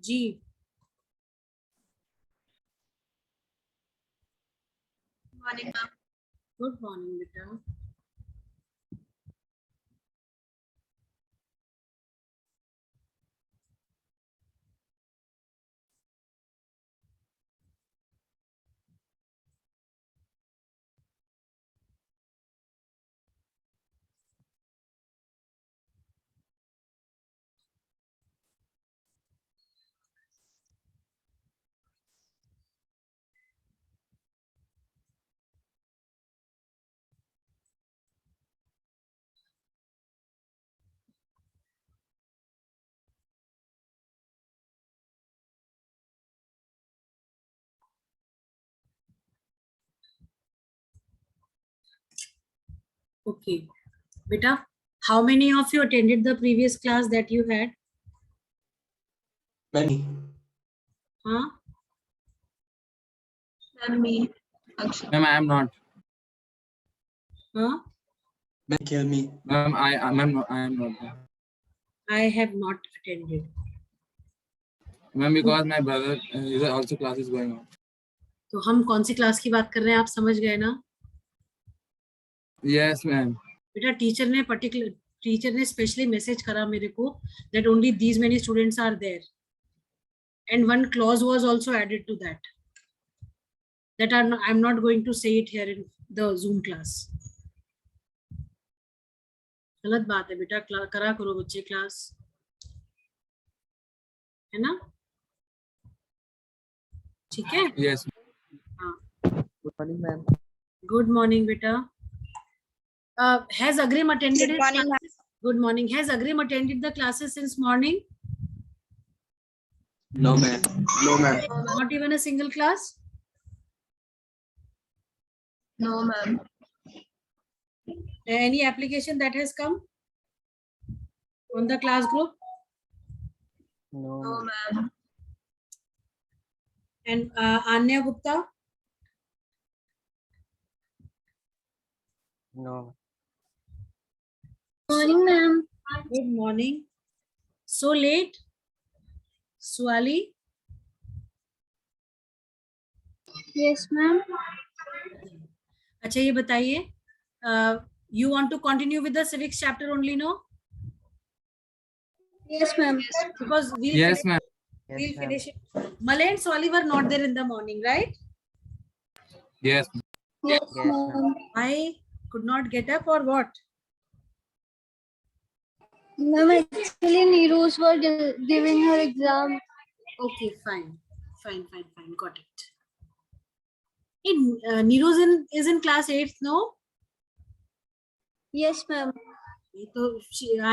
जी morning ma'am. Good morning बेटा। Okay, beta, how many of you attended the previous class that you had? Many. Huh? Ma'am me Akshar. Ma'am, I am not. Huh? Ma'am, kill me. Ma'am, I am not. I have not attended. Ma'am, because my brother is also classes going on. तो हम कौन सी class की बात कर रहे हैं, आप समझ गए ना? Yes, ma'am. बेटा टीचर ने स्पेशली मैसेज करा मेरे को that only these many students are there, and one clause was also added to that I'm not going to say it here in the Zoom class. गलत बात है बेटा, करा करो बच्चे क्लास, है ना? ठीक है? Yes. हाँ. Good morning, ma'am. Good morning beta. Has Agrim attended Good his morning, ma'am. classes? Good morning. Has Agrim attended the classes since morning? No, ma'am. No, ma'am. Not even a single class? No ma'am. Any application that has come on the class group? No, no ma'am. Ma'am. And Anya Gupta? No. Morning ma'am. Good morning. So late? Swali? Yes ma'am. अच्छा ये बताइए, you want to continue with the civics chapter only, no? Yes ma'am. Because we'll Yes, finish, ma'am. Yes, we'll ma'am. finish it. Malay and Swali were not there in the morning, right? Yes. Yes Yes, ma'am. Ma'am. I could not get up or what? Ma'am actually Neeru's were giving her exam. Okay, fine. Got it. Neeru's is in class 8th, no? Yes ma'am. So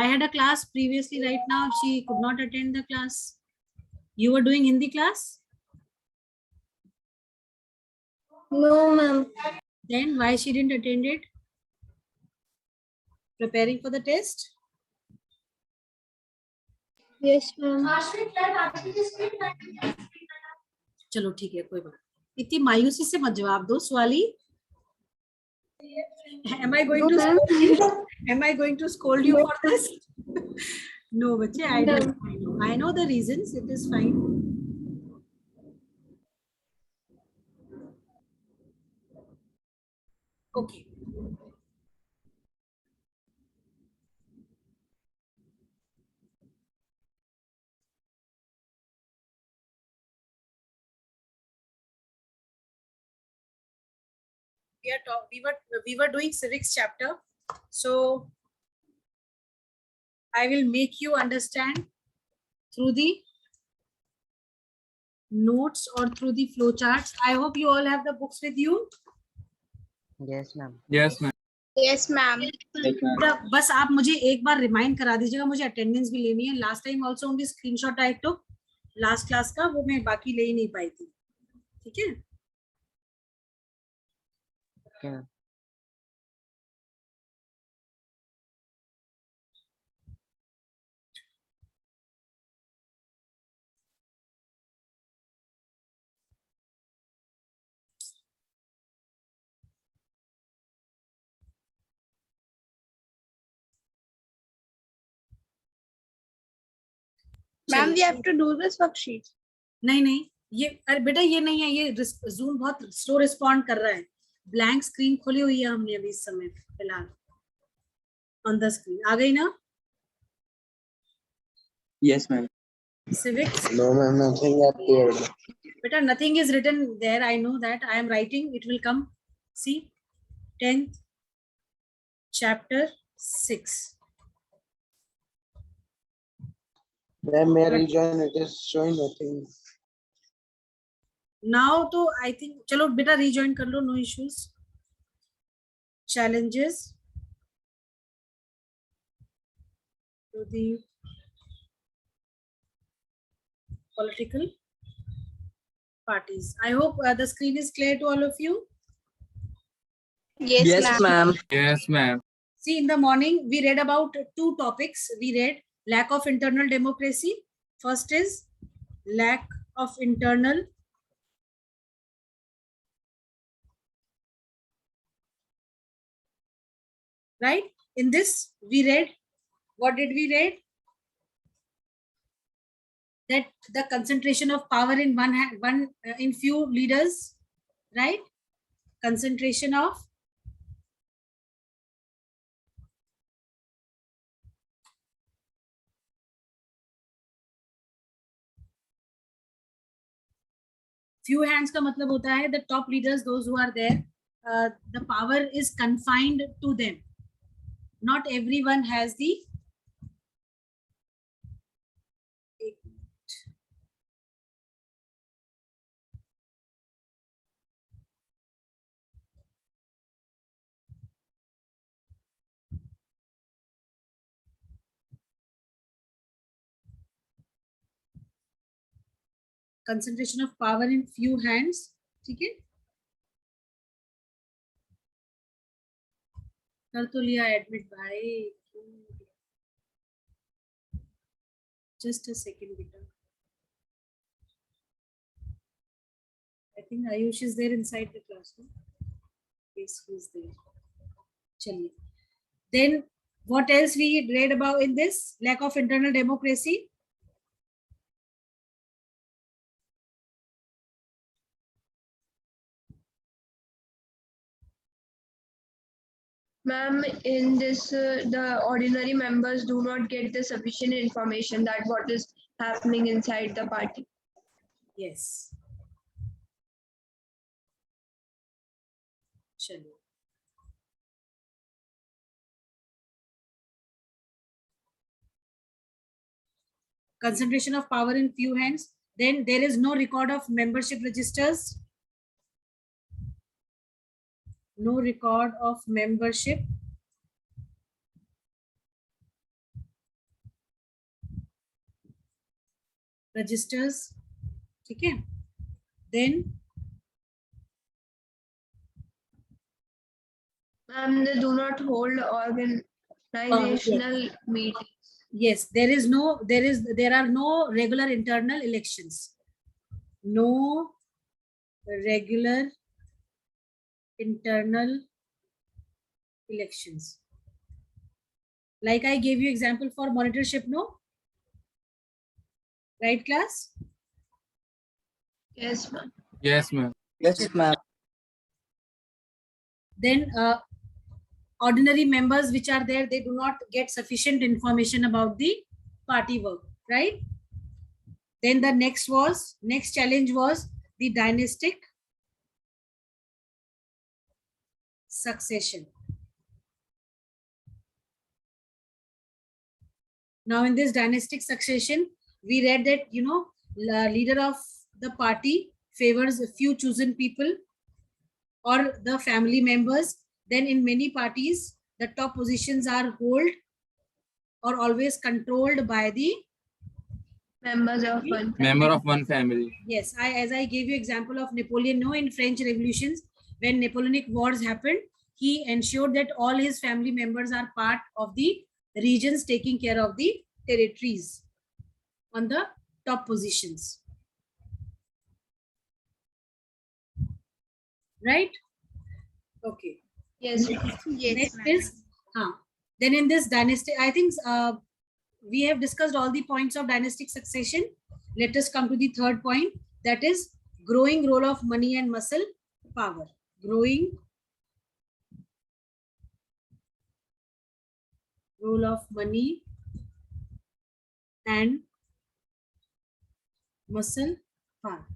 I had a class previously, right now she could not attend the class. You were doing Hindi class? No ma'am. Then why she didn't attend it? Preparing for the test? Yes ma'am. चलो ठीक है, कोई बात नहीं। इतनी मायूसी से मत जवाब दो सवाली। Am I going to scold you for this? No, बच्चे, I know the reasons. It is fine. Okay. We were doing civics chapter, so I will make you understand through the notes or through the flow charts. I hope you all have the books with you. Yes, ma'am. Yes, ma'am. Yes ma'am. बस आप मुझे एक बार remind करा दीजिएगा, मुझे attendance भी लेनी है। Last time also only screenshot I took last class का, वो मैं बाकी ले ही नहीं पाई थी। ठीक है? Okay, ma'am. Ma'am, we have to do this worksheet. नहीं नहीं, ये अरे बेटा ये नहीं है, ये जूम बहुत स्लो रिस्पॉन्ड कर रहा है. ब्लैंक स्क्रीन खोली हुई है हमने अभी इस समय फिलहाल ऑन द स्क्रीन. आ गई ना Yes, ma'am. civics? No, ma'am, nothing appeared. Beta, nothing is written there. I know that. I am writing. It will come. See, 10th chapter 6. Ma'am, may I rejoin? It is showing nothing. Now, तो I think चलो बेटा rejoin कर लो. No issues. Challenges to the political parties. I hope the screen is clear to all of you. Yes, ma'am. Yes, ma'am. See, in the morning, we read about two topics. We read lack of internal democracy. First is lack of internal right. In this, we read, what did we read? That the concentration of power in in few leaders, right? Concentration of few hands का मतलब होता है the top leaders, those who are there, the power is confined to them. Not everyone has the concentration of power in few hands. ठीक है, कर तो लिया admit भाई. Just a second, beta. I think Ayush is there inside the classroom. Yes, he is there. चलिए. Then what else we read about in this lack of internal democracy? Ma'am, in this, the ordinary members do not get the sufficient information that what is happening inside the party. Yes. चलिए. Concentration of power in few hands. Then there is no record of membership registers. No record of membership registers. ठीक है. Then Ma'am, they do not hold organizational meetings. yes, there are no regular internal elections. No regular internal elections. Like I gave you example for monitorship, no? Right, class? Yes, ma'am. Yes, ma'am. Yes, ma'am. Then ordinary members which are there, they do not get sufficient information about the party work, right? Then the next challenge was the dynastic succession. Now in this dynastic succession, we read that, leader of the party favors a few chosen people or the family members. Then in many parties, the top positions are held or always controlled by the Members of one. Member of one family. yes. As I gave you example of Napoleon, no, in French revolutions, when Napoleonic wars happened, he ensured that all his family members are part of the regions taking care of the territories on the top positions. Right? Okay. Yes. Next is, then in this dynasty, I think we have discussed all the points of dynastic succession. Let us come to the third point, that is growing role of money and muscle power. Growing role of money and muscle power.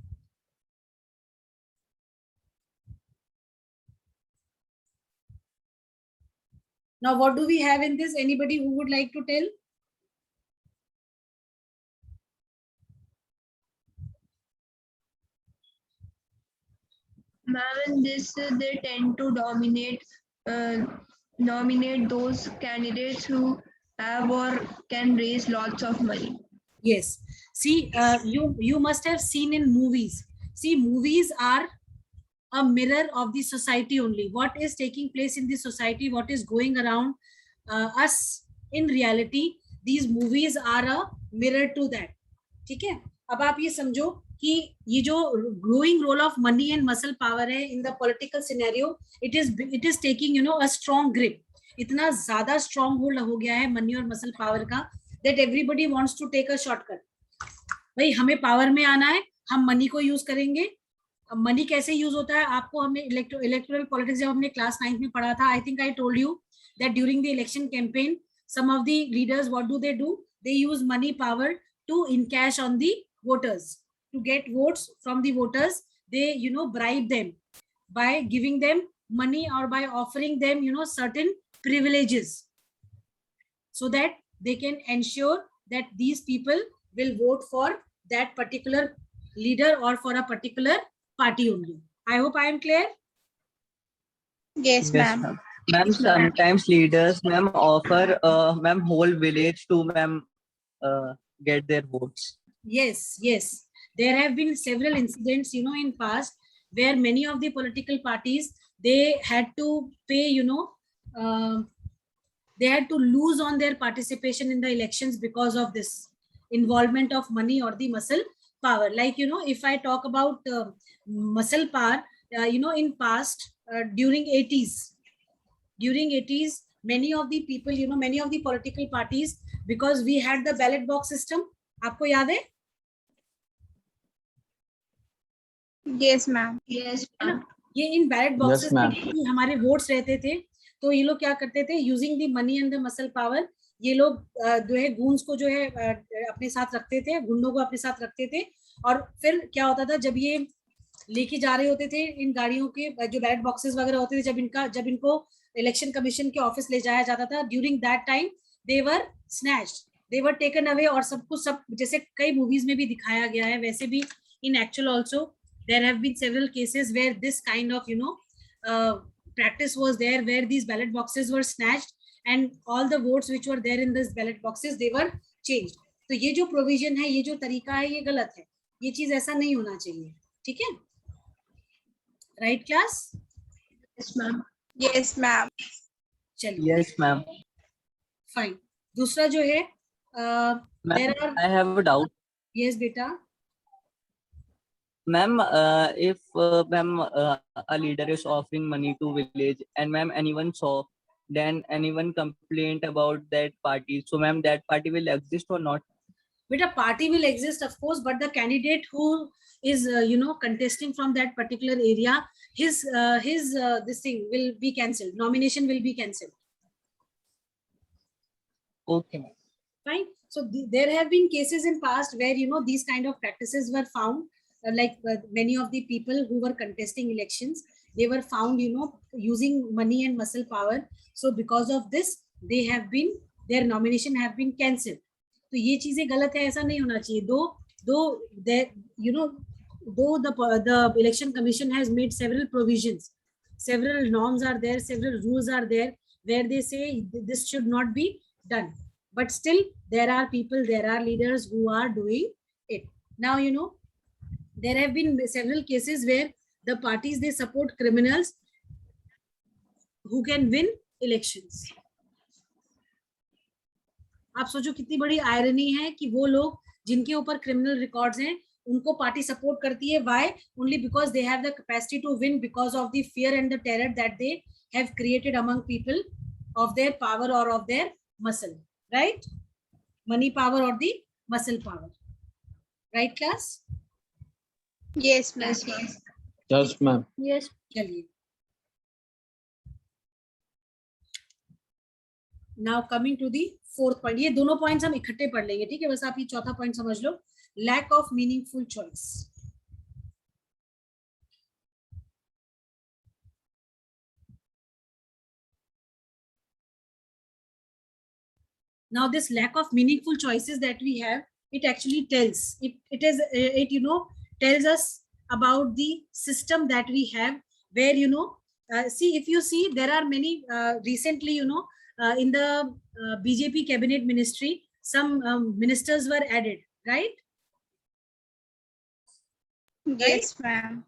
Now, what do we have in this? Anybody who would like to tell? Ma'am, in this they tend to nominate those candidates who have or can raise lots of money. Yes. See, you must have seen in movies. See, movies are a mirror of the society only. What is taking place in the society, what is going around us in reality, these movies are a mirror to that. ठीक है, अब आप ये समझो कि ये जो growing role of money and muscle power है in the political scenario, it is taking, you know, a strong grip. इतना ज्यादा strong hold हो गया है money और muscle power का, that everybody wants to take a shortcut. भाई हमें पावर में आना है, हम मनी को यूज करेंगे. अब मनी कैसे यूज होता है, आपको हमने इलेक्टोरल पॉलिटिक्स जब हमने क्लास 9th में पढ़ा था, I think I told you that during the election campaign some of the leaders, what do? They use money power to encash on the voters, to get votes from the voters. They, you know, bribe them by giving them money or by offering them, you know, certain privileges, so that they can ensure that these people will vote for that particular leader or for a particular party only. I hope I am clear. Yes, ma'am. Ma'am, sometimes leaders, ma'am, offer, ma'am, whole village to, ma'am, get their votes. Yes, yes. There have been several incidents, you know, in past where many of the political parties, they had to pay, you know, they had to lose on their participation in the elections because of this involvement of money or the muscle power. Like, you know, if I talk about muscle power, you know, in past, during 80s, many of the people, you know, many of the political parties, because we had the ballot box system, आपको याद है? Yes, ma'am. Yes, है ना, ma'am. ये इन ballot boxes ma'am. में हमारे votes रहते थे, तो ये लोग क्या करते थे, using the money and the muscle power, ये लोग जो है गूंज को जो है अपने साथ रखते थे, गुंडों को अपने साथ रखते थे, और फिर क्या होता था, जब ये लेके जा रहे होते थे इन गाड़ियों के जो बैलेट बॉक्सेस वगैरह होते थे, जब इनको इलेक्शन कमीशन के ऑफिस ले जाया जाता था, during that time they were snatched, they were taken away, और सब कुछ सब जैसे कई मूवीज में भी दिखाया गया है, वैसे भी इन actual also there have been several cases where this kind of, you know, practice was there, where these ballot boxes were snatched and all the votes which were there in this ballot boxes, they were changed. तो ये जो provision है, ये जो तरीका है, ये गलत है, ये चीज ऐसा नहीं होना चाहिए. ठीक है, right class? Yes, ma'am. Yes, ma'am. चलिए, Yes, ma'am. फाइन. दूसरा जो है, there Ma'am, are, I have a doubt. yes बेटा, Ma'am, if ma'am, a leader is offering money to village and ma'am anyone saw, then anyone complained about that party. So ma'am, that party will exist or not? बेटा party will exist of course, but the candidate who is you know, contesting from that particular area, his this thing will be cancelled, nomination will be cancelled. Okay, ma'am. Fine. So there have been cases in past where, you know, these kind of practices were found, like many of the people who were contesting elections, they were found, you know, using money and muscle power. So because of this, they have been, their nomination have been cancelled. तो ये चीजें गलत है, ऐसा नहीं होना चाहिए. Though there, you know, though the election commission has made several provisions, several norms are there, several rules are there where they say this should not be done, but still there are people, there are leaders who are doing it. Now, you know, there have been several cases where the parties, they support criminals who can win elections. आप सोचो कितनी बड़ी irony है कि वो लोग जिनके ऊपर क्रिमिनल रिकॉर्ड्स हैं, उनको पार्टी सपोर्ट करती है. Why? Only because they have the capacity to win, because of the fear and the terror that they have created among people of their power or of their muscle, right? money power or the muscle power. Right, class? Yes, ma'am. Yes, ma'am. Yes. चलिए. Now coming to the fourth point. ये दोनों points हम इकट्ठे पढ़ लेंगे, ठीक है? बस आप ये चौथा point समझ लो. Lack of meaningful choice. Now this lack of meaningful choices that we have, it actually tells it you know tells us about the system that we have, where see, if you see, there are many recently in the BJP cabinet ministry, some ministers were added, right? Yes, ma'am.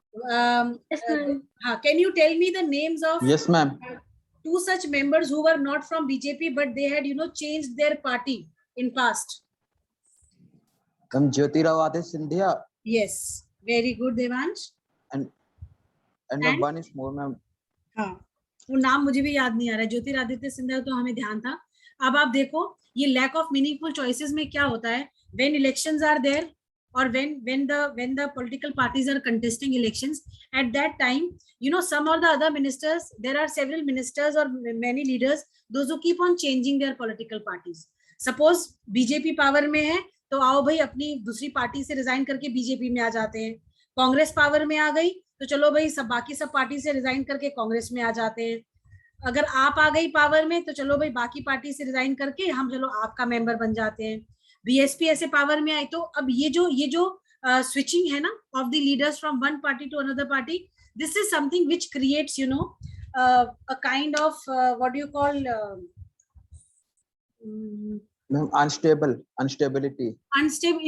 Yes, ma'am. Can you tell me the names of Yes, ma'am. two such members who were not from BJP but they had changed their party in past? Jyotirao Scindia Yes, very good, Devansh. and And? one is more, ma'am. हाँ, वो नाम मुझे भी याद नहीं आ रहा है. ज्योतिरादित्य सिंधिया तो हमें ध्यान था. अब आप देखो ये लैक ऑफ मीनिंगफुल चॉइसेस में क्या होता है. When elections are there or when the political parties are contesting elections, at that time some of the other ministers, there are several ministers or many leaders, those who keep on changing their political parties. Suppose BJP power में है तो आओ भाई अपनी दूसरी party से resign करके BJP में आ जाते हैं. कांग्रेस पावर में आ गई तो चलो भाई सब बाकी सब पार्टी से रिजाइन करके कांग्रेस में आ जाते हैं. अगर आप आ गई पावर में तो चलो भाई बाकी पार्टी से रिजाइन करके हम चलो आपका मेंबर बन जाते हैं. बीएसपी ऐसे पावर में आई तो अब ये जो स्विचिंग है ना of the leaders from one party to another party, this is something which creates a kind of what do you call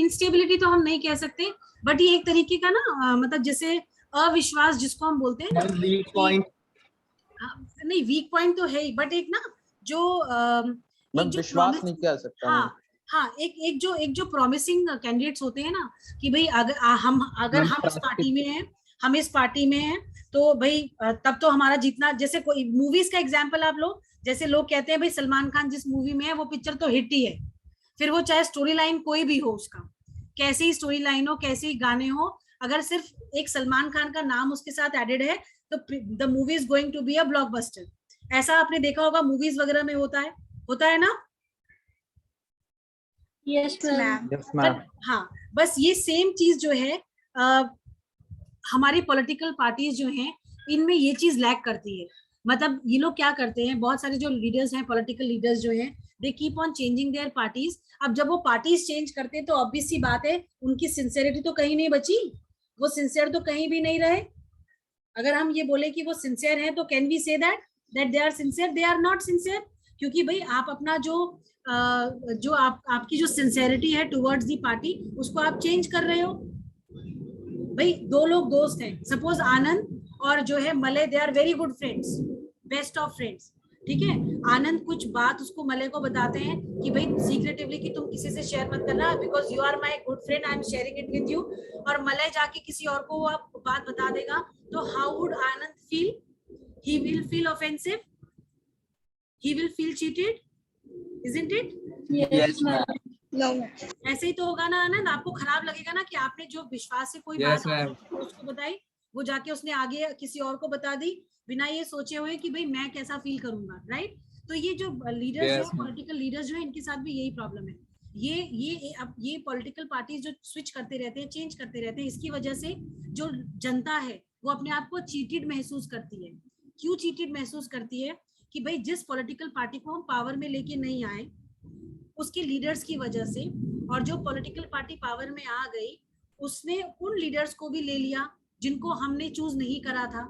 instability तो हम नहीं कह सकते, बट ये एक तरीके का ना मतलब जैसे अविश्वास जिसको हम बोलते हैं ना, वीक पॉइंट. नहीं वीक पॉइंट तो है ही, बट एक ना जो विश्वास नहीं कह सकता. हाँ, एक जो प्रॉमिसिंग कैंडिडेट्स होते हैं ना कि भाई अगर हम इस पार्टी में हैं, हम इस पार्टी में हैं तो भाई तब तो हमारा जीतना. जैसे कोई मूवीज का एग्जांपल आप लो, जैसे लोग कहते हैं भाई सलमान खान जिस मूवी में है वो पिक्चर तो हिट ही है, फिर वो चाहे स्टोरी लाइन कोई भी हो, उसका कैसी ही स्टोरी लाइन हो, कैसे ही गाने हो, अगर सिर्फ एक सलमान खान का नाम उसके साथ एडेड है तो the movie is going to be a blockbuster. ऐसा आपने देखा होगा मूवीज वगैरह में होता है ना. Yes, ma'am. Yes, ma'am. हाँ, बस ये सेम चीज जो है हमारी पॉलिटिकल पार्टीज जो हैं इनमें ये चीज लैक करती है. मतलब ये लोग क्या करते हैं, बहुत सारे जो लीडर्स हैं, पॉलिटिकल लीडर्स जो हैं, they keep on changing their parties. अब जब वो पार्टीज चेंज करते हैं तो ऑब्वियस सी बात है उनकी सिंसियरिटी तो कहीं नहीं बची, वो सिंसियर तो कहीं भी नहीं रहे. अगर हम ये बोले कि वो सिंसियर हैं तो can we say that they are sincere? They are not sincere, क्योंकि भाई आप अपना जो आपकी जो सिंसियरिटी है टुवर्ड्स दी पार्टी उसको आप चेंज कर रहे हो. भाई दो लोग दोस्त हैं, सपोज आनंद और जो है Malay, they are very good friends, best of friends, ठीक है. आनंद कुछ बात उसको मलय को बताते हैं कि भाई सीक्रेटिवली कि तुम किसी से शेयर मत करना because you are my good friend, I am sharing it with you. और मलय जाके किसी और को वो आप बात बता देगा तो how would Anand feel? He will feel offensive, he will feel cheated, isn't it? Yes, ma'am. No. ऐसे ही तो होगा ना आनंद, आपको खराब लगेगा ना कि आपने जो विश्वास से कोई Yes, बात उसको बताई, वो जाके उसने आगे किसी और को बता दी बिना ये सोचे हुए कि भाई मैं कैसा फील करूंगा, राइट? तो ये जो लीडर्स Yes, हैं, पॉलिटिकल लीडर्स जो है, इनके साथ भी यही प्रॉब्लम है. ये पॉलिटिकल पार्टीज जो स्विच करते रहते हैं, चेंज करते रहते हैं, इसकी वजह से जो जनता है वो अपने आप को चीटेड महसूस करती है. क्यों चीटेड महसूस करती है? कि भाई जिस पॉलिटिकल पार्टी को हम पावर में लेके नहीं आए उसके लीडर्स की वजह से, और जो पॉलिटिकल पार्टी पावर में आ गई उसने उन लीडर्स को भी ले लिया जिनको हमने चूज नहीं करा था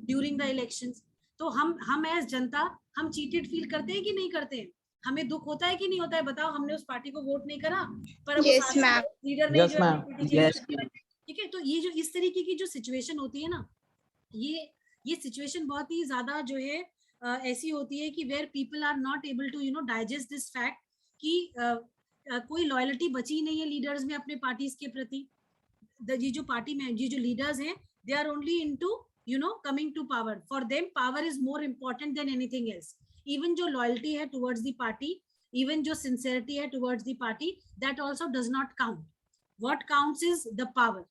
ड्यूरिंग द इलेक्शंस. तो हम एज जनता हम चीटेड फील करते हैं कि नहीं करते हैं? हमें दुख होता है कि नहीं होता है? बताओ, हमने उस पार्टी को वोट नहीं करा पर Yes, ma'am. लीडर ने Yes, ma'am. ठीक है. तो ये जो इस तरीके की जो सिचुएशन होती है ना, ये सिचुएशन बहुत ही ज्यादा जो है ऐसी होती है कि where people are not able to digest this fact कि कोई लॉयल्टी बची नहीं है लीडर्स में अपने पार्टीज के प्रति. ये जो पार्टी में ये जो लीडर्स हैं, they are only into coming to power. For them power is more important than anything else. Even जो लॉयल्टी है टुवर्ड्स द पार्टी, even जो sincerity है towards the party, that also does not count. What counts is the power.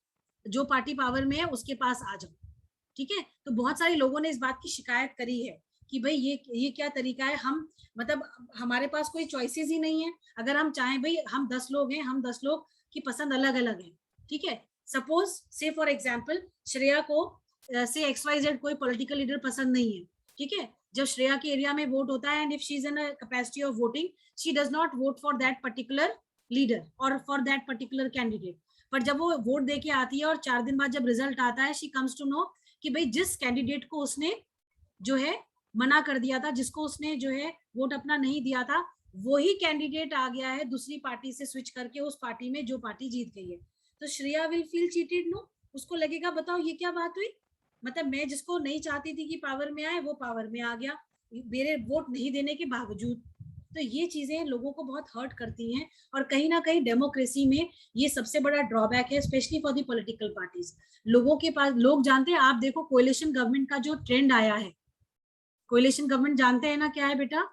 जो party power में है उसके पास आ जाओ, ठीक है। तो बहुत सारे लोगों ने इस बात की शिकायत करी है कि भाई ये क्या तरीका है, हम मतलब हमारे पास कोई चॉइसेस ही नहीं है। अगर हम चाहें भाई हम 10 लोग हैं, हम 10 लोग की पसंद अलग अलग है, ठीक है। सपोज से फॉर एग्जांपल श्रेया को से XYZ कोई पॉलिटिकल लीडर पसंद नहीं है, ठीक है। जब श्रेया के एरिया में वोट होता है and if she is in a capacity of voting, she does not vote for that particular leader और फॉर दैट पर्टिकुलर कैंडिडेट। पर जब वो वोट देके आती है और 4 दिन बाद जब रिजल्ट आता है, शी कम्स टू नो कि भाई जिस कैंडिडेट को उसने जो है मना कर दिया था, जिसको उसने जो है वोट अपना नहीं दिया था, वही कैंडिडेट आ गया है दूसरी पार्टी से स्विच करके उस पार्टी में जो पार्टी जीत गई है। तो Shreya will feel cheated, no, उसको लगेगा बताओ ये क्या बात हुई, मतलब मैं जिसको नहीं चाहती थी कि पावर में आए वो पावर में आ गया मेरे वोट नहीं देने के बावजूद। तो ये चीजें लोगों को बहुत हर्ट करती हैं और कहीं ना कहीं डेमोक्रेसी में ये सबसे बड़ा ड्रॉबैक है, specially for the political parties. लोगों के पास, लोग जानते हैं, आप देखो कोएलिशन गवर्नमेंट का जो ट्रेंड आया है, कोएलिशन गवर्नमेंट जानते हैं ना क्या है बेटा?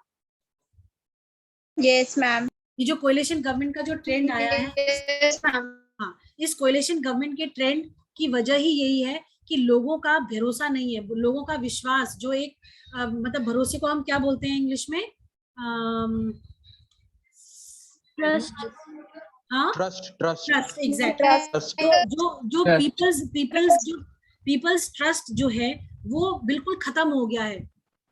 Yes, ma'am. ये जो कोएलिशन गवर्नमेंट का जो ट्रेंड आया है, Yes, ma'am. हाँ, इस कोएलिशन गवर्नमेंट के ट्रेंड की वजह ही यही है कि लोगों का भरोसा नहीं है, लोगों का विश्वास, जो एक मतलब भरोसे को हम क्या बोलते हैं इंग्लिश में? Trust. हाँ, Trust. Trust, exactly. जो पीपल्स ट्रस्ट जो है वो बिल्कुल खत्म हो गया है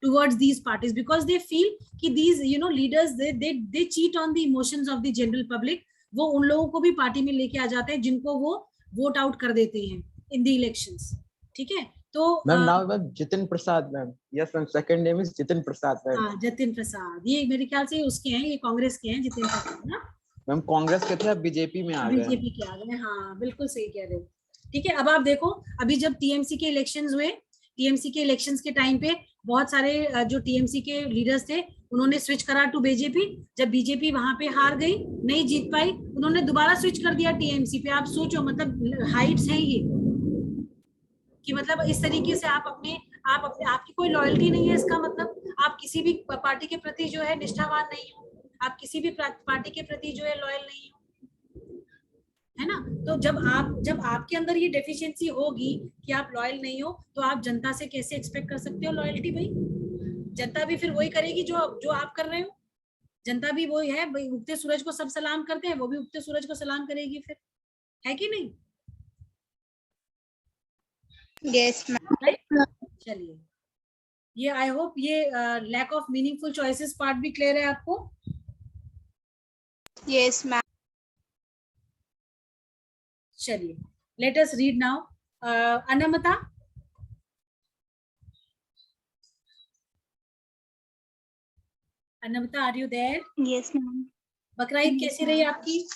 towards these parties because they feel कि these leaders they cheat on the emotions of the general public। वो उन लोगों को भी पार्टी में लेके आ जाते हैं जिनको वो वोट आउट कर देते हैं in the elections, ठीक है। तो Ma'am, now ma'am, Jitin Prasad, ma'am. Yes, ma'am. Second name is Jitin Prasad, ma'am. हाँ, जतिन प्रसाद, ये मेरे ख्याल से उसके हैं, ये कांग्रेस के हैं जितिन प्रसाद ना। Ma'am, कांग्रेस के थे, अब बीजेपी में आ गए। बीजेपी के आ गए, हाँ बिल्कुल सही कह रहे हो, ठीक है। अब आप देखो, अभी जब टीएमसी के इलेक्शंस हुए, टीएमसी के इलेक्शंस के टाइम पे बहुत सारे जो टीएमसी के लीडर्स थे उन्होंने स्विच करा टू बीजेपी। जब बीजेपी वहां पे हार गई, नहीं जीत पाई, उन्होंने दोबारा स्विच कर दिया टीएमसी पे। आप सोचो, मतलब हाइट्स है ये कि मतलब इस तरीके से आप अपने आपकी कोई लॉयल्टी नहीं है, इसका मतलब आप किसी भी पार्टी के प्रति जो है निष्ठावान नहीं हो, आप किसी भी पार्टी के प्रति जो है लॉयल नहीं हो, है ना। तो जब आपके अंदर ये डेफिशिएंसी होगी कि आप लॉयल नहीं हो, तो आप जनता से कैसे एक्सपेक्ट कर सकते हो लॉयल्टी? भाई जनता भी फिर वही करेगी जो आप कर रहे हो। जनता भी वही है भाई, उगते सूरज को सब सलाम करते हैं, वो भी उगते सूरज को सलाम करेगी फिर, है कि नहीं? Yes, ma'am. चलिए, ये आई होप ये lack of meaningful choices part भी क्लियर है आपको? Yes, ma'am. चलिए, let us read now. Anmata, Anmata, are you there? Yes, ma'am. बकरा ईद कैसी रही आपकी?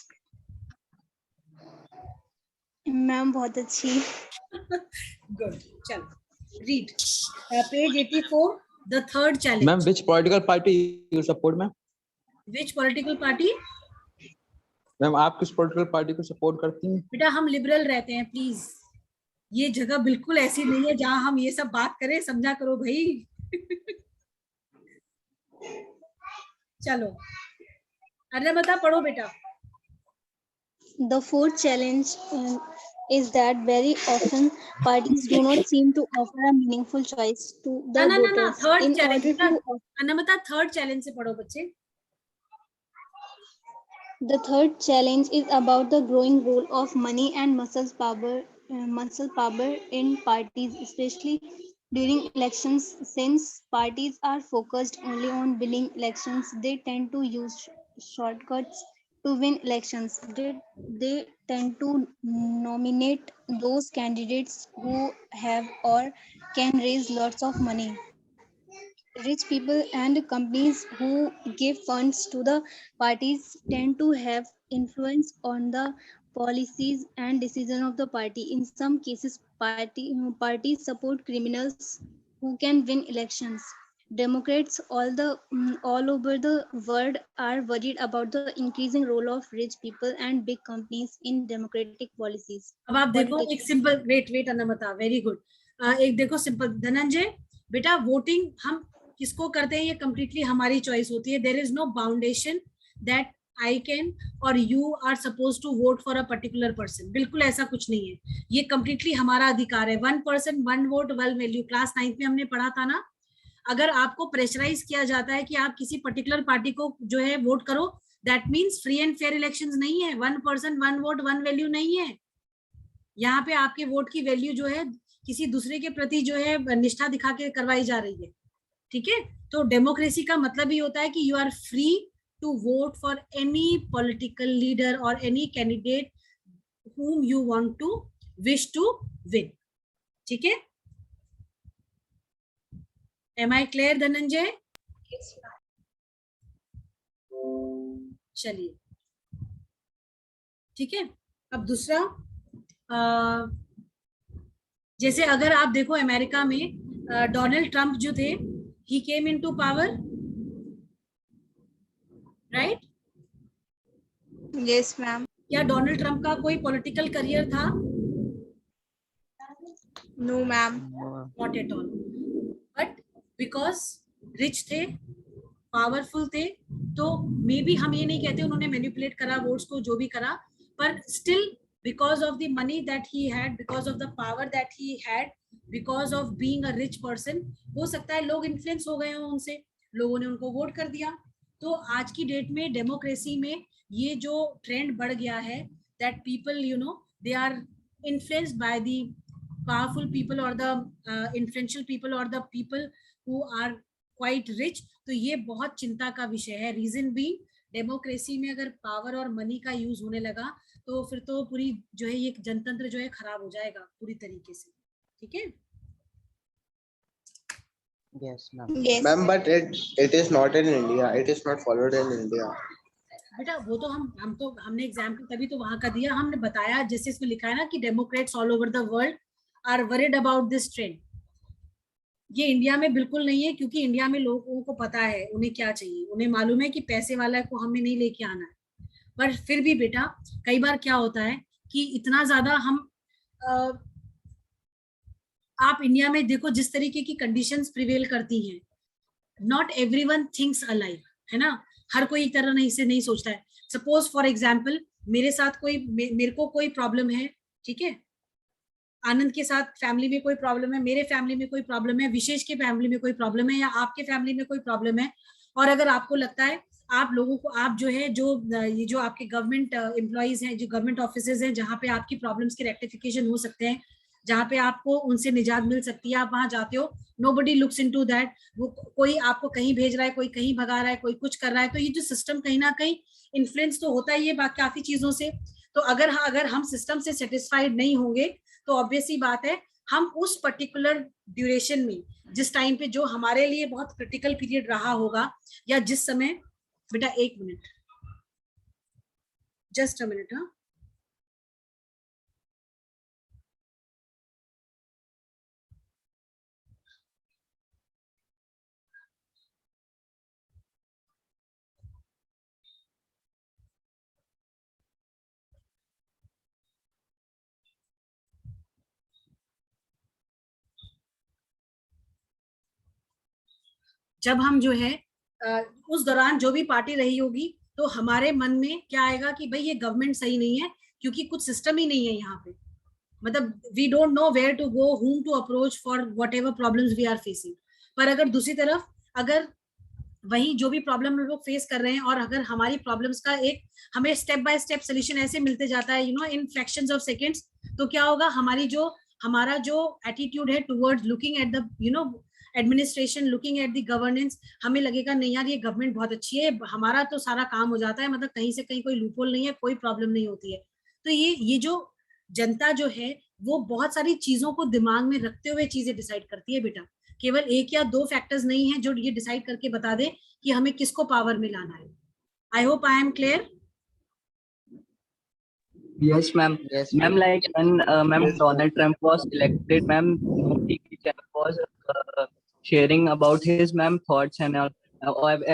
मैम बहुत अच्छी। गुड, चलो read page 84, the third challenge. Ma'am, which political party you support, ma'am? Which political party? Ma'am, आप किस political party को support करती हैं? बेटा हम लिबरल रहते हैं, प्लीज ये जगह बिल्कुल ऐसी नहीं है जहां हम ये सब बात करें, समझा करो भाई। चलो अनमता पढ़ो बेटा। The fourth challenge is that very often parties do not seem to offer a meaningful choice to the ना voters. Third In challenge, order to Anmata third challenge से पढ़ो बच्चे। The third challenge is about the growing role of money and muscle power in parties, especially during elections. Since parties are focused only on winning elections, they tend to use shortcuts to win elections. They tend to nominate those candidates who have or can raise lots of money. Rich people and companies who give funds to the parties tend to have influence on the policies and decisions of the party. In some cases, parties support criminals who can win elections. Democrats all over the world are worried about the increasing role of rich people and big companies in democratic policies. अब आप देखो एक simple, wait Anmata, very good. एक देखो simple, Dhananjay बेटा, voting हम किसको करते हैं ये कम्प्लीटली हमारी चॉइस होती है। There is no boundation that I can or you are supposed to vote for a particular person. बिल्कुल ऐसा कुछ नहीं है, ये completely हमारा अधिकार है. 1 person 1 vote 1 value. Class 9th में हमने पढ़ा था ना. अगर आपको प्रेशराइज किया जाता है कि आप किसी पर्टिकुलर पार्टी को जो है वोट करो, that means free and fair elections नहीं है. 1 person 1 vote 1 value नहीं है. यहाँ पे आपके वोट की वैल्यू जो है किसी दूसरे के प्रति जो है निष्ठा दिखा के करवाई जा रही है. ठीक है, तो डेमोक्रेसी का मतलब ही होता है कि you are free to vote for any political leader और any candidate whom you want to wish to win. ठीक है, am I clear धनंजय? चलिए ठीक है. अब दूसरा, जैसे अगर आप देखो अमेरिका में डोनाल्ड ट्रंप जो थे, he came into power, right? Yes, ma'am. क्या डोनाल्ड ट्रंप का कोई पॉलिटिकल करियर था? No, ma'am. Not at all. But because rich थे, पावरफुल थे, तो मे बी हम ये नहीं कहते उन्होंने मैनिपुलेट करा वोट्स को, जो भी करा, पर still because of the money that he had, because of the power that he had, because of being a rich person, हो सकता है लोग इन्फ्लुएंस हो गए हों उनसे, लोगों ने उनको वोट कर दिया. तो आज की डेट में डेमोक्रेसी में ये जो ट्रेंड बढ़ गया है, that people you know they are influenced by the powerful people or the influential people or the people who are quite rich. तो ये बहुत चिंता का विषय है. रीजन भी डेमोक्रेसी में अगर पावर और मनी का यूज होने लगा तो फिर तो पूरी जो है ये जनतंत्र जो है खराब हो जाएगा पूरी तरीके से. ठीक है. Yes, ma'am. Yes. Ma'am, but it is not in India. It is not followed in India. बेटा वो तो हमने एग्जाम्पल तभी तो वहां का दिया, हमने बताया जैसे इसमें लिखा है ना कि democrats all over the world are worried about this trend. ये इंडिया में बिल्कुल नहीं है, क्योंकि इंडिया में लोगों को पता है उन्हें क्या चाहिए. उन्हें मालूम है कि पैसे वाला को हमें नहीं लेके आना है. पर फिर भी बेटा कई बार क्या होता है कि इतना ज्यादा हम आप इंडिया में देखो जिस तरीके की कंडीशंस प्रिवेल करती हैं, नॉट एवरीवन थिंक्स अलाइक, है ना. हर कोई एक तरह नहीं सोचता है. सपोज फॉर एग्जांपल मेरे साथ मेरे को कोई प्रॉब्लम है, ठीक है, आनंद के साथ फैमिली में कोई प्रॉब्लम है, मेरे फैमिली में कोई प्रॉब्लम है, विशेष के फैमिली में कोई प्रॉब्लम है, या आपके फैमिली में कोई प्रॉब्लम है, और अगर आपको लगता है आप लोगों को आप जो है ये जो आपके गवर्नमेंट एम्प्लॉइज हैं, जो गवर्नमेंट ऑफिसेज हैं, जहाँ पे आपकी प्रॉब्लम्स के रेक्टिफिकेशन हो सकते हैं, जहाँ पे आपको उनसे निजात मिल सकती है, आप वहां जाते हो. Nobody looks into that. वो कोई आपको कहीं भेज रहा है, कोई कहीं भगा रहा है, कोई कुछ कर रहा है. तो ये जो सिस्टम कहीं ना कहीं इन्फ्लुएंस तो होता ही है काफी चीजों से. तो अगर हम सिस्टम से सेटिस्फाइड नहीं होंगे तो ऑब्वियस ही बात है हम उस पर्टिकुलर ड्यूरेशन में, जिस टाइम पे जो हमारे लिए बहुत क्रिटिकल पीरियड रहा होगा, या जिस समय, बेटा 1 मिनट, जस्ट अ मिनट. हाँ, जब हम जो है उस दौरान जो भी पार्टी रही होगी, तो हमारे मन में क्या आएगा कि भाई ये गवर्नमेंट सही नहीं है, क्योंकि कुछ सिस्टम ही नहीं है यहाँ पे. मतलब we don't know where to go, whom to approach for whatever problems we are facing. पर अगर दूसरी तरफ अगर वही जो भी प्रॉब्लम हम लोग फेस कर रहे हैं, और अगर हमारी प्रॉब्लम्स का एक हमें स्टेप बाय स्टेप सोल्यूशन ऐसे मिलते जाता है, इन फ्रैक्शंस ऑफ सेकेंड्स, तो क्या होगा, हमारा जो एटीट्यूड है towards looking at the administration, looking at the governance, हमें लगेगा नहीं यार ये गवर्नमेंट बहुत अच्छी है, हमारा तो सारा काम हो जाता है, मतलब कहीं से कहीं कोई लूपहोल नहीं है, कोई प्रॉब्लम नहीं होती है. तो ये जो जनता जो है वो बहुत सारी चीजों को दिमाग में रखते हुए चीजें डिसाइड करती है बेटा. केवल 1 या 2 फैक्टर्स नहीं है जो ये डिसाइड करके बता दे कि हमें किसको पावर में लाना है. I hope I am clear. Yes, ma'am. Yes, Ma'am, like when ma'am Donald Trump was elected, ma'am, TV channel was sharing about his ma'am thoughts, and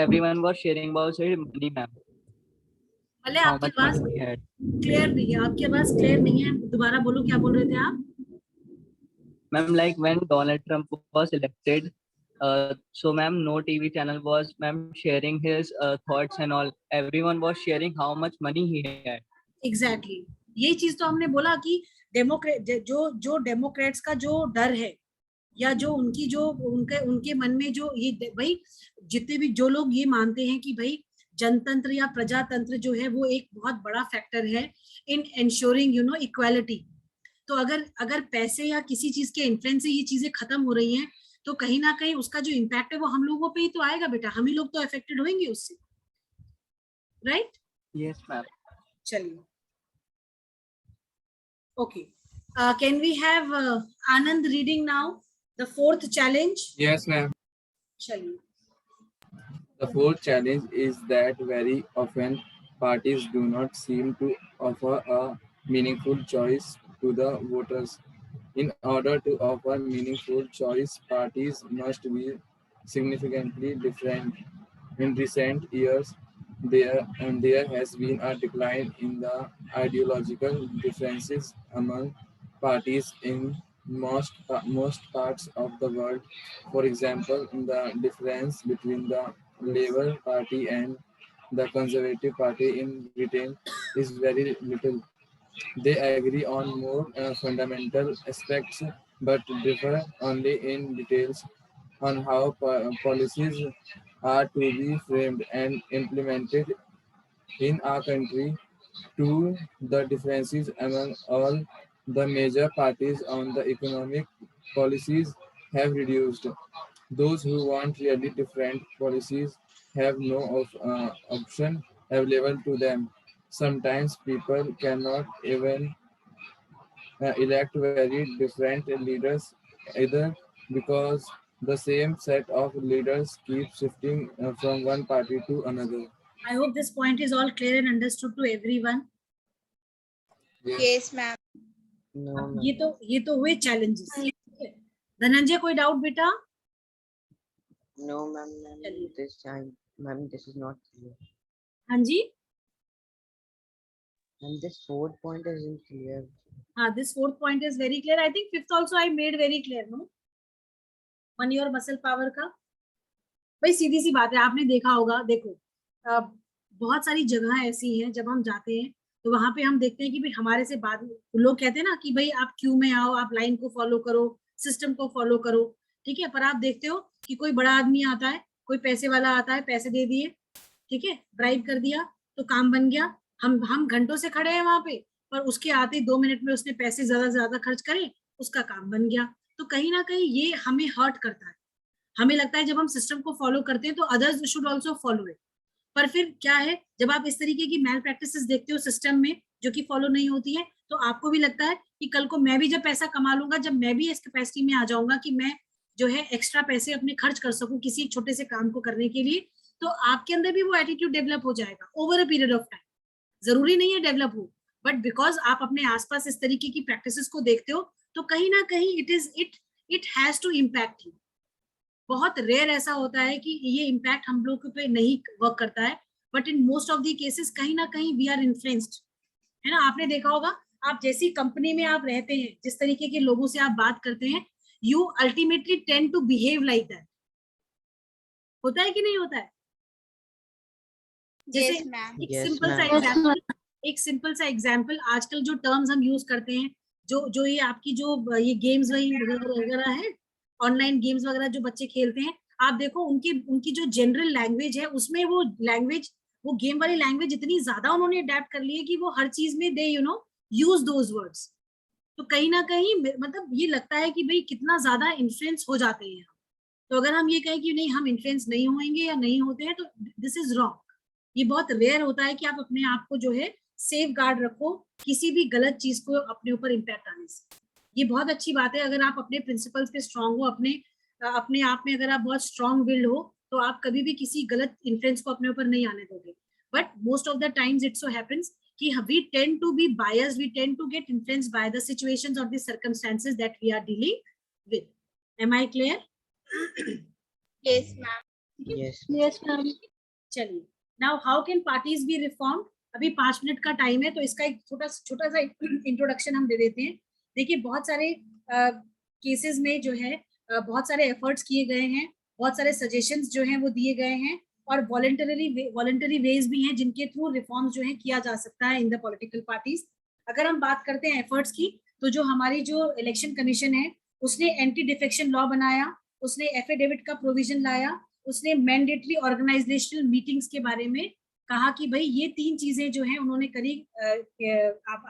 everyone was sharing about his money, ma'am. भले How आपकी much आवाज money he had. Clear नहीं है, आपकी आवाज clear नहीं है, दोबारा बोलो क्या बोल रहे थे आप. Ma'am, like when Donald Trump was elected, So ma'am, no TV channel was ma'am sharing his thoughts and all. Everyone was sharing how much money he had. Exactly ये चीज तो हमने बोला कि डेमोक्रेट जो डेमोक्रेट्स का जो डर है या जो उनकी जो उनके मन में जो ये भाई जितने भी जो लोग ये मानते हैं कि भाई जनतंत्र या प्रजातंत्र जो है वो एक बहुत बड़ा फैक्टर है इन एंश्योरिंग इक्वालिटी, तो अगर पैसे या किसी चीज के इन्फ्लुएंस से ये चीजें खत्म हो रही हैं तो कहीं ना कहीं उसका जो इम्पैक्ट है वो हम लोगों पे ही तो आएगा बेटा, हम ही लोग तो अफेक्टेड होंगे उससे, राइट? Yes ma'am. चलिए, okay, can we have Anand reading now the fourth challenge? Yes, ma'am. चलिए. The fourth challenge is that very often parties do not seem to offer a meaningful choice to the voters. In order to offer meaningful choice, parties must be significantly different. In recent years, there has been a decline in the ideological differences among parties in most parts of the world. For example, the difference between the Labour Party and the Conservative Party in Britain is very little. They agree on more fundamental aspects but differ only in details on how policies are to be framed and implemented in our country. Two, the differences among all the major parties on the economic policies have reduced. Those who want really different policies have no option available to them. Sometimes people cannot even elect very different leaders either, because the same set of leaders keep shifting from one party to another. I hope this point is all clear and understood to everyone. Yes, ma'am. No, अब ma'am. ये तो हुए challenges. Dhananjay, कोई doubt बेटा? No, ma'am. चलिए. This time, ma'am, this is not clear. हाँ जी, And this fourth point isn't clear. हाँ, this fourth point is very clear. I think fifth also I made very clear, no? Money और muscle power का भाई सीधी सी बात है, आपने देखा होगा, देखो बहुत सारी जगह ऐसी हैं जब हम जाते हैं तो वहां पे हम देखते हैं कि भाई हमारे से बाद लोग कहते हैं ना कि भाई आप क्यू में आओ, आप लाइन को फॉलो करो, सिस्टम को फॉलो करो, ठीक है, पर आप देखते हो कि कोई बड़ा आदमी आता है, कोई पैसे वाला आता है, पैसे दे दिए, ठीक है, ड्राइव कर दिया तो काम बन गया, हम घंटों से खड़े हैं वहां पे, पर उसके आते 2 मिनट में उसने पैसे ज्यादा खर्च करे, उसका काम बन गया। तो कहीं ना कहीं ये हमें हर्ट करता है, हमें लगता है जब हम सिस्टम को फॉलो करते हैं तो others should also follow it, पर फिर क्या है जब आप इस तरीके की मैल प्रैक्टिसेस देखते हो सिस्टम में जो कि फॉलो नहीं होती है, तो आपको भी लगता है कि कल को मैं भी जब पैसा कमा लूंगा, जब मैं भी इस कैपेसिटी में आ जाऊंगा कि मैं जो है एक्स्ट्रा पैसे अपने खर्च कर सकूं किसी छोटे से काम को करने के लिए, तो आपके अंदर भी वो एटीट्यूड डेवलप हो जाएगा over a period of time. जरूरी नहीं है डेवलप हो, बट बिकॉज आप अपने आसपास इस तरीके की प्रैक्टिसेस को देखते हो तो कहीं ना कहीं it has to impact you. बहुत रेयर ऐसा होता है कि ये इम्पैक्ट हम लोग पे नहीं वर्क करता है, but in most of the cases कहीं ना कहीं वी आर इन्फ्लुएंस्ड, है ना? आपने देखा होगा, आप जैसी कंपनी में आप रहते हैं, जिस तरीके के लोगों से आप बात करते हैं, you ultimately tend to behave like that. होता है कि नहीं होता है? जैसे Yes, ma'am. एक Yes, सिंपल सा ma'am. एग्जांपल, एक सिंपल सा एग्जांपल, आजकल जो टर्म्स हम यूज करते हैं, जो ये आपकी जो ये गेम्स वगैरह है, ऑनलाइन गेम्स वगैरह जो बच्चे खेलते हैं, आप देखो उनकी जो जनरल लैंग्वेज है उसमें वो लैंग्वेज, वो गेम वाली लैंग्वेज इतनी ज्यादा उन्होंने अडेप्ट कर ली है कि वो हर चीज में दे यूज दोज वर्ड्स। तो कहीं ना कहीं मतलब ये लगता है कि भाई कितना ज्यादा इन्फ्लुएंस हो जाते हैं हम। तो अगर हम ये कहें कि नहीं हम इन्फ्लुएंस नहीं होंगे या नहीं होते हैं, तो दिस इज रॉन्ग। ये बहुत रेयर होता है कि आप अपने आप को जो है सेफ गार्ड रखो किसी भी गलत चीज को अपने ऊपर इम्पैक्ट आने से। ये बहुत अच्छी बात है अगर आप अपने प्रिंसिपल्स पे स्ट्रांग हो, अपने आप में अगर आप बहुत स्ट्रांग विल्ड हो, तो आप कभी भी किसी गलत इन्फ्लुएंस को अपने ऊपर नहीं आने दोगे। But most of the times it so happens कि we tend to be biased, we tend to get influenced by the situations or the circumstances that we are dealing with. Am I clear? Yes, ma'am. Yes. Yes, ma'am. चलिए, now how can parties be reformed? अभी 5 minute का time है, तो इसका एक छोटा सा introduction हम दे देते हैं। देखिए बहुत सारे केसेस में जो है बहुत सारे एफर्ट्स किए गए हैं बहुत सारे सजेशंस जो हैं वो दिए गए हैं, और वॉलंटरी वेज भी हैं जिनके थ्रू रिफॉर्म्स जो है किया जा सकता है इन द पॉलिटिकल पार्टीज। अगर हम बात करते हैं एफर्ट्स की, तो जो हमारी जो इलेक्शन कमीशन है उसने एंटी डिफेक्शन लॉ बनाया, उसने एफिडेविट का प्रोविजन लाया, उसने मैंडेटरी ऑर्गेनाइजेशनल मीटिंग्स के बारे में कहा कि भाई ये 3 चीजें जो हैं उन्होंने करी।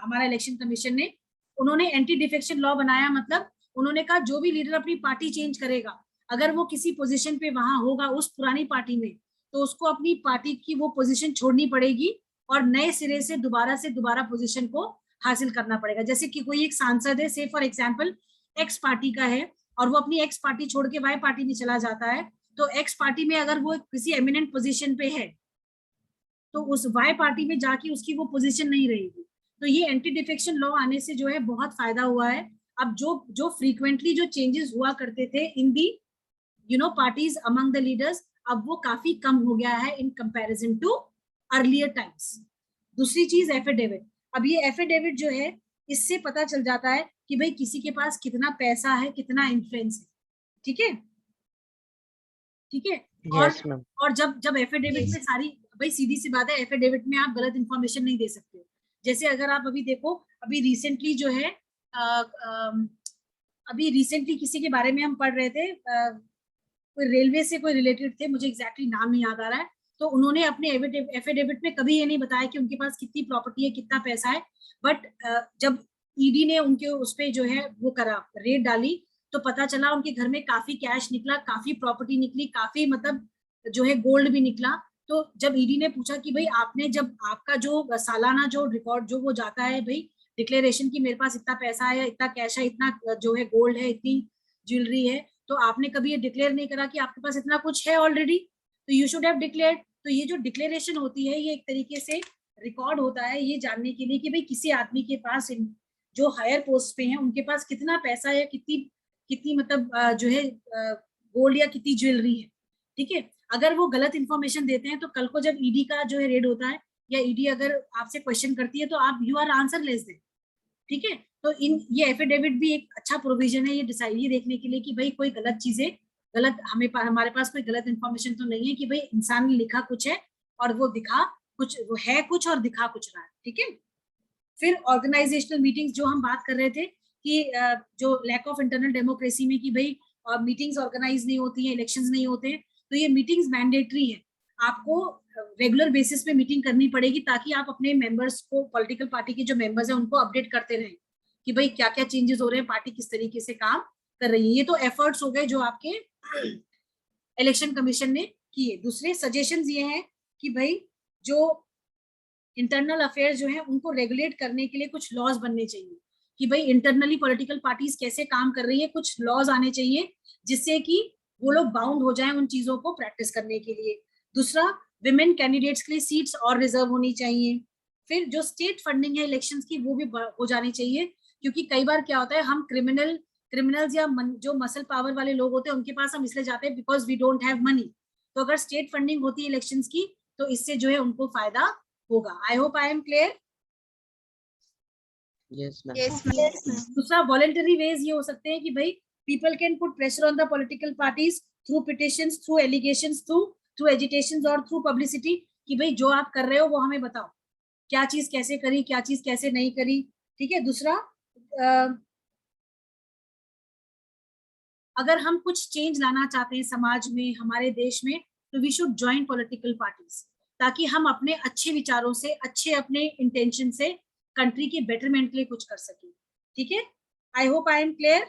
हमारा इलेक्शन कमीशन ने, उन्होंने एंटी डिफेक्शन लॉ बनाया, मतलब उन्होंने कहा जो भी लीडर अपनी पार्टी चेंज करेगा, अगर वो किसी पोजीशन पे वहां होगा उस पुरानी पार्टी में, तो उसको अपनी पार्टी की वो पोजीशन छोड़नी पड़ेगी और नए सिरे से दोबारा पोजीशन को हासिल करना पड़ेगा। जैसे कि कोई एक सांसद है, से फॉर एग्जांपल एक्स पार्टी का है, और वो अपनी एक्स पार्टी छोड़ के वाई पार्टी में चला जाता है, तो एक्स पार्टी में अगर वो किसी एमिनेंट पोजीशन पे है तो उस वाई पार्टी में जाके उसकी वो पोजीशन नहीं रहेगी। तो ये एंटी डिफेक्शन लॉ आने से जो है बहुत फायदा हुआ है। अब जो फ्रीक्वेंटली जो चेंजेस हुआ करते थे in the parties among the leaders, अब वो काफी कम हो गया है in comparison to earlier times. दूसरी चीज एफिडेविट। अब ये एफिडेविट जो है, इससे पता चल जाता है कि भाई किसी के पास कितना पैसा है, कितना इन्फ्लुएंस है। ठीक है, ठीक है। Yes, ma'am. और जब एफिडेविट में सारी, भाई सीधी सी बात है, एफिडेविट में आप गलत इंफॉर्मेशन नहीं दे सकते। जैसे अगर आप अभी देखो, अभी रिसेंटली जो है अभी रिसेंटली किसी के बारे में हम पढ़ रहे थे, कोई रेलवे से कोई रिलेटेड थे, मुझे एग्जैक्टली नाम नहीं याद आ रहा है। तो उन्होंने अपने एफिडेविट में कभी ये नहीं बताया कि उनके पास कितनी प्रॉपर्टी है, कितना पैसा है, बट जब ईडी ने उनके उस पे जो है वो करा, रेड डाली, तो पता चला उनके घर में काफी कैश निकला, काफी प्रॉपर्टी निकली, काफी मतलब जो है गोल्ड भी निकला। तो जब ईडी ने पूछा कि भाई आपने, जब आपका जो सालाना जो रिकॉर्ड जो वो जाता है भाई डिक्लेरेशन की, मेरे पास इतना पैसा है, इतना कैश है, इतना जो है गोल्ड है, इतनी ज्वेलरी है, तो आपने कभी ये डिक्लेयर नहीं करा कि आपके पास इतना कुछ है ऑलरेडी, तो यू शुड हैव डिक्लेयर्ड। तो ये जो डिक्लेरेशन होती है, ये एक तरीके से रिकॉर्ड होता है ये जानने के लिए कि भाई किसी आदमी के पास, जो हायर पोस्ट पे हैं, उनके पास कितना पैसा है, कितनी मतलब जो है गोल्ड या कितनी ज्वेलरी है। ठीक है, अगर वो गलत इंफॉर्मेशन देते हैं तो कल को जब ईडी का जो है रेड होता है, या ईडी अगर आपसे क्वेश्चन करती है, तो आप यू आर आंसरलेस दें। ठीक है, तो ये एफिडेविट भी एक अच्छा प्रोविजन है, ये देखने के लिए कि भाई कोई गलत चीजें, हमारे पास कोई गलत इंफॉर्मेशन तो नहीं है कि भाई इंसान ने लिखा कुछ है और वो दिखा कुछ, वो है कुछ और दिखा कुछ रहा है। ठीक है, फिर ऑर्गेनाइजेशनल मीटिंग्स जो हम बात कर रहे थे कि जो लैक ऑफ इंटरनल डेमोक्रेसी में कि भाई मीटिंग्स ऑर्गेनाइज नहीं होती हैं, इलेक्शंस नहीं होते हैं, तो ये मीटिंग्स मैंडेटरी है। आपको रेगुलर बेसिस पे मीटिंग करनी पड़ेगी ताकि आप अपने मेंबर्स को, पॉलिटिकल पार्टी के जो मेंबर्स हैं उनको अपडेट करते रहें कि भाई क्या क्या चेंजेस हो रहे हैं, पार्टी किस तरीके से काम कर रही है। ये तो एफर्ट्स हो गए जो आपके इलेक्शन कमीशन ने किए। दूसरे सजेशंस ये हैं कि भाई जो इंटरनल अफेयर्स जो है उनको रेगुलेट करने के लिए कुछ लॉज बनने चाहिए कि भाई इंटरनली पॉलिटिकल पार्टीज कैसे काम कर रही है, कुछ लॉज आने चाहिए जिससे कि वो लोग बाउंड हो जाएं उन चीजों को प्रैक्टिस करने के लिए। दूसरा, विमेन कैंडिडेट्स के लिए सीट्स और रिजर्व होनी चाहिए। फिर जो स्टेट फंडिंग है इलेक्शंस की, वो भी हो जानी चाहिए, क्योंकि कई बार क्या होता है, हम क्रिमिनल्स या जो मसल पावर वाले लोग होते हैं उनके पास हम इसलिए जाते हैं because we don't have money. तो अगर स्टेट फंडिंग होती है इलेक्शंस की, तो इससे जो है उनको फायदा होगा। I hope I am clear. Yes, ma'am. Yes, ma'am. दूसरा, वॉलंटरी वेज ये हो सकते हैं कि भाई people can put pressure on the political parties through petitions, through allegations, through agitations और through publicity कि भाई जो आप कर रहे हो वो हमें बताओ, क्या चीज कैसे करी, क्या चीज कैसे नहीं करी। ठीक है। दूसरा, अगर हम कुछ चेंज लाना चाहते हैं समाज में, हमारे देश में, तो we should join political parties ताकि हम अपने अच्छे विचारों से, अच्छे अपने इंटेंशन से कंट्री के बेटरमेंट के लिए कुछ कर सकें। ठीक है, I hope I am clear.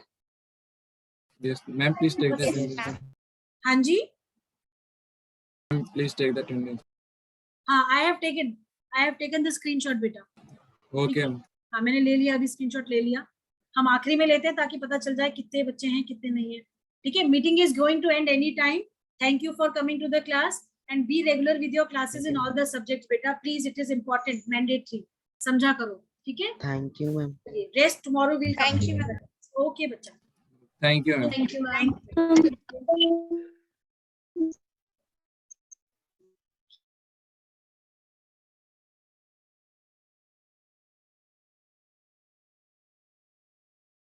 Yes, ma'am, please take that. हाँ जी, Please take that attendance. हाँ, I have taken the screenshot बेटा। Okay. हाँ, मैंने ले लिया, अभी स्क्रीनशॉट ले लिया। हम आखिरी में लेते हैं ताकि पता चल जाए कितने बच्चे हैं कितने नहीं है। ठीक है, meeting is going to end any time. Thank you for coming to the class and be regular with your classes in all the subjects बेटा, please, it is important, mandatory, समझा करो। ठीक है, Thank you, ma'am. Rest tomorrow will. Thank you, ma'am. Okay बच्चा, Thank you, ma'am. Thank you, ma'am. Thank you.